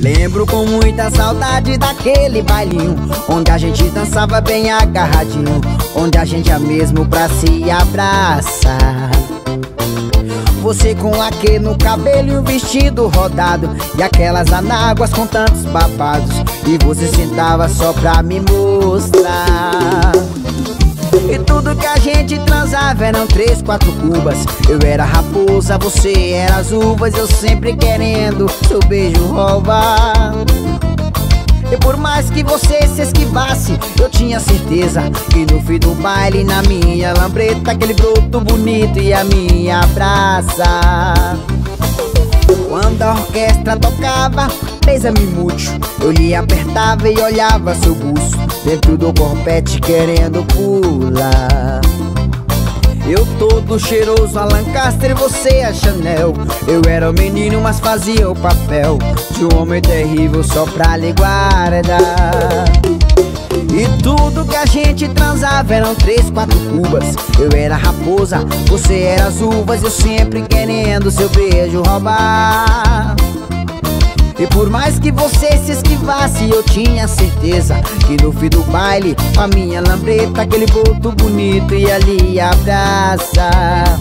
Lembro com muita saudade daquele bailinho onde a gente dançava bem agarradinho, onde a gente ia mesmo pra se abraçar. Você com laque no cabelo e o vestido rodado, e aquelas anáguas com tantos babados, e você sentava só pra me mostrar. E tudo que a gente transava eram 3, 4 cubas. Eu era raposa, você era as uvas, eu sempre querendo seu beijo roubar. E por mais que você se esquivasse, eu tinha certeza que no fim do baile, na minha lambreta, aquele broto bonito ia me abraçar. Quando a orquestra tocava Beija-me Mútil, eu lhe apertava e olhava seu buço dentro do corpete querendo pular. Eu todo cheiroso a Lancaster e você a Chanel. Eu era um menino, mas fazia o papel de um homem terrível só pra lhe guardar. E tudo que a gente transava eram 3, 4 cubas. Eu era raposa, você era as uvas, eu sempre querendo seu beijo roubar. E por mais que você se esquivasse, eu tinha certeza que no fim do baile, a minha lambreta, aquele boto bonito ia lhe abraçar.